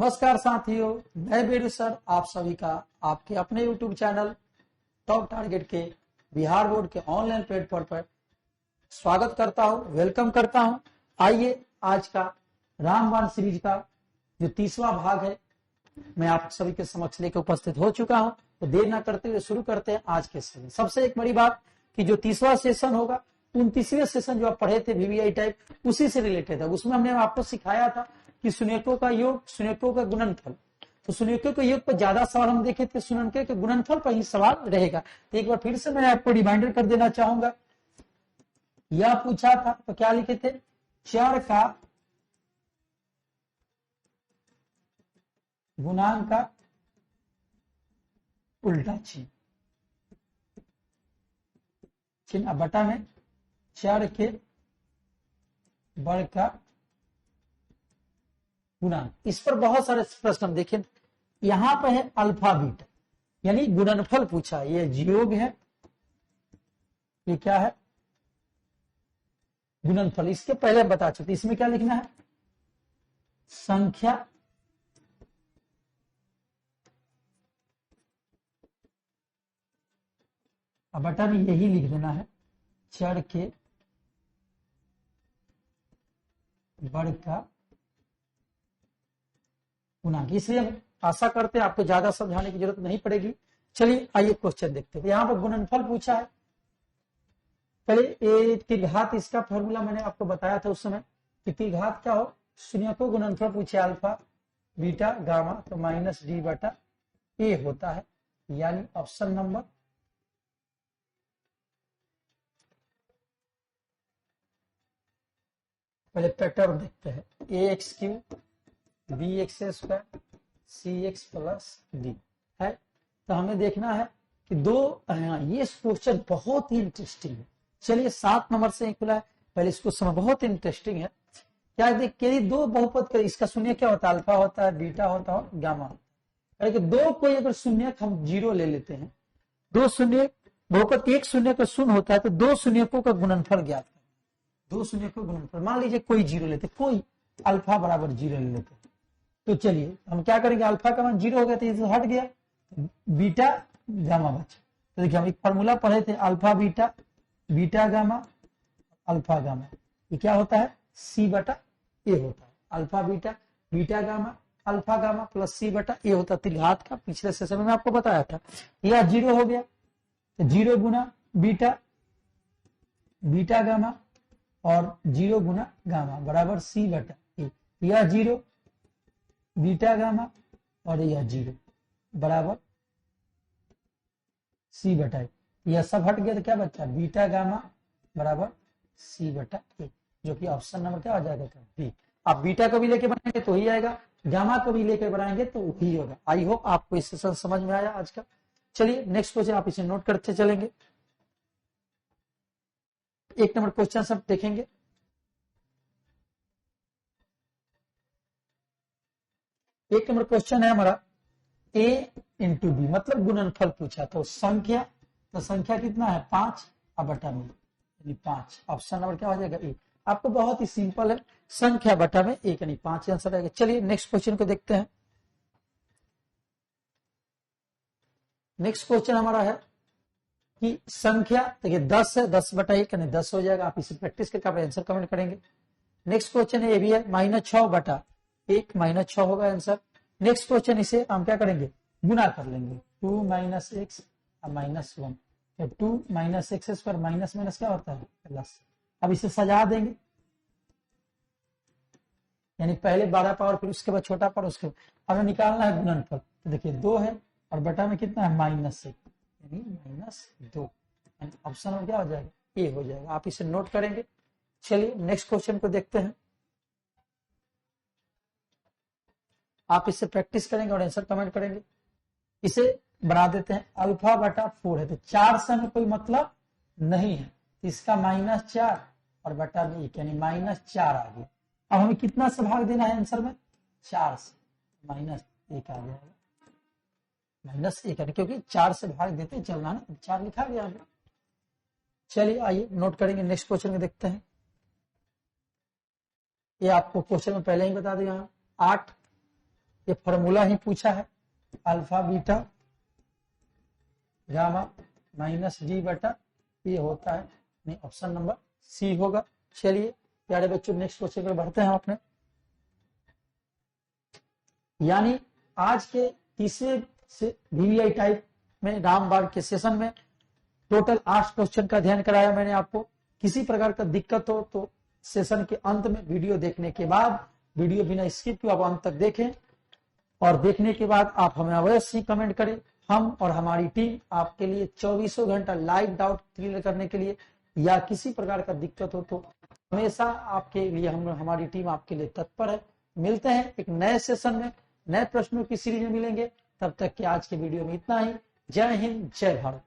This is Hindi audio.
नमस्कार साथियों, मैं बेरू सर आप सभी का आपके अपने YouTube चैनल टॉप टारगेट के बिहार बोर्ड के ऑनलाइन प्लेटफॉर्म पर स्वागत करता हूं, वेलकम करता हूं। आइए आज का रामबाण सीरीज का जो 30वां भाग है मैं आप सभी के समक्ष लेकर उपस्थित हो चुका हूं। तो देर न करते हुए शुरू करते हैं आज के सेशन। सबसे एक बड़ी बात कि जो 30वां सेशन होगा 29वें सेशन जो आप पढ़े थे वीवीआई टाइप उसी से रिलेटेड है। उसमें हमने आपको सिखाया था कि शून्यकों का योग, शून्यकों का गुणनफल। तो शून्यकों के योग पर ज्यादा सवाल हम देखे थे, शून्यकों के गुणनफल पर ही सवाल रहेगा। तो एक बार फिर से मैं आपको रिमाइंडर कर देना चाहूंगा। यह पूछा था तो क्या लिखे थे, चर का गुणांक का उल्टा चिन्ह, चिन्ह बटा में चर के वर्ग का गुणांक। इस पर बहुत सारे प्रश्न देखें। यहां पर है अल्फा बीटा यानी गुणनफल पूछा, ये योग है, ये क्या है गुणनफल। इसके पहले हम बता चुके, इसमें क्या लिखना है, संख्या बटा में यही लिख देना है चर के वर्ग का गुणांक। इसलिए हम आशा करते हैं आपको ज्यादा समझाने की जरूरत नहीं पड़ेगी। चलिए आइए क्वेश्चन देखते हैं। यहाँ पर गुणनफल पूछा है। पहले त्रिघात, इसका फॉर्मूला मैंने आपको बताया था उस समय कि त्रिघात क्या हो, शून्यकों गुणनफल पूछे अल्फा बीटा गामा, तो माइनस डी बटा ए होता है, यानी ऑप्शन नंबर पहले पैटर्न देखते हैं। A x cube b x square c x plus d है। तो हमें देखना है कि ये क्वेश्चन बहुत ही इंटरेस्टिंग है। चलिए 7 नंबर से खुला है, पहले इसको समझ, बहुत इंटरेस्टिंग है। क्या देखिए, दो बहुपद का इसका शून्य क्या होता है, अल्फा होता है, बीटा होता है और गामा होता है। दो कोई अगर शून्य हम जीरो ले लेते हैं, दो शून्य बहुपद एक शून्य का शून्य होता है, तो दो शून्यकों का गुणनफल ज्ञात करें। दो शून्य को गुणनफल, मान लीजिए कोई जीरो लेते, कोई अल्फा बराबर जीरो ले लेते, तो चलिए हम क्या करेंगे, अल्फा का मान जीरो हो गया तो ये हट गया, बीटा गामा बचा। तो देखिए हम एक फॉर्मूला पढ़े थे, alpha beta, beta gamma, alpha gamma, ये क्या होता है, सी बटा ए होता है। Alpha beta, beta gamma, alpha gamma plus c बटा ए होता है त्रिघात का। पिछले सेशन में आपको बताया था। यह जीरो हो गया तो जीरो गुना बीटा, बीटा गामा और जीरो गुना गामा बराबर सी बटा ए। यह जीरो बीटा गामा और यह जीरो बराबर सी बटा ए। यह सब हट गया तो क्या बचा, बीटा गामा बराबर सी बटा ए, जो कि ऑप्शन नंबर क्या हो जाएगा, बी। आप बीटा को भी लेके बनाएंगे तो ही आएगा, गामा को भी लेके बनाएंगे तो वही होगा। आई होप आपको इस सेशन समझ में आया आज का। चलिए नेक्स्ट क्वेश्चन आप इसे नोट करते चलेंगे। 1 नंबर क्वेश्चन सब देखेंगे। एक नंबर क्वेश्चन है हमारा, a इंटू बी मतलब गुणनफल पूछा। तो संख्या, तो संख्या कितना है 5 और बटा में यानी 5, ऑप्शन नंबर क्या हो जाएगा ए। आपको बहुत ही सिंपल है, संख्या बटा में 1 यानी 5 आंसर आएगा। चलिए नेक्स्ट क्वेश्चन को देखते हैं। नेक्स्ट क्वेश्चन हमारा है कि संख्या, देखिए 10 है, 10 बटा 1 यानी 10 हो जाएगा। आप इसे प्रैक्टिस करके आप आंसर कमेंट करेंगे। नेक्स्ट क्वेश्चन है, ये भी है, -6 बटा 1, -6 होगा आंसर। नेक्स्ट क्वेश्चन, इसे हम क्या करेंगे, गुना कर लेंगे, 2 - x और -1, तो 2 - x स्क्वायर माइनस माइनस क्या होता है प्लस। अब इसे सजा देंगे, यानी पहले 12 पावर फिर उसके बाद छोटा पावर, उसके बाद हमें निकालना है गुणनफल। तो देखिए 2 है और बटा में कितना है -1 यानी -2, ऑप्शन में क्या हो जाएगा, ए हो जाएगा। आप इसे नोट करेंगे। चलिए नेक्स्ट क्वेश्चन को देखते हैं। आप इससे प्रैक्टिस करेंगे और आंसर कमेंट करेंगे। इसे बना देते हैं, अल्फा बटा 4 है तो 4 से हमें कोई मतलब नहीं है, इसका -4 और बटा में 1 यानी -4 आ गया। अब हमें कितना से भाग देना है आंसर में, 4 से, -1 आ जाएगा, -1 क्योंकि 4 से भाग देते चलना ना, 4 लिखा गया है। चलिए आइए नोट करेंगे, नेक्स्ट क्वेश्चन में देखते हैं। ये आपको क्वेश्चन में पहले ही बता दिया, 8 ये फॉर्मूला ही पूछा है, alpha beta gamma minus D बटा, ये होता है नहीं, ऑप्शन नंबर सी होगा। चलिए प्यारे बच्चों, नेक्स्ट क्वेश्चन पर बढ़ते हैं अपने। यानी आज के तीसरे से वीवीआई टाइप में रामबाण के सेशन में टोटल 8 क्वेश्चन का अध्ययन कराया मैंने आपको। किसी प्रकार का दिक्कत हो तो सेशन के अंत में वीडियो देखने के बाद, वीडियो बिना स्किप किए आप अंत तक देखें, और देखने के बाद आप हमें अवश्य कमेंट करें। हम और हमारी टीम आपके लिए 24 घंटा लाइव डाउट क्लियर करने के लिए, या किसी प्रकार का दिक्कत हो तो हमेशा आपके लिए हमारी टीम आपके लिए तत्पर है। मिलते हैं एक नए सेशन में, नए प्रश्नों की सीरीज में मिलेंगे। तब तक के आज के वीडियो में इतना ही। जय हिंद, जय भारत।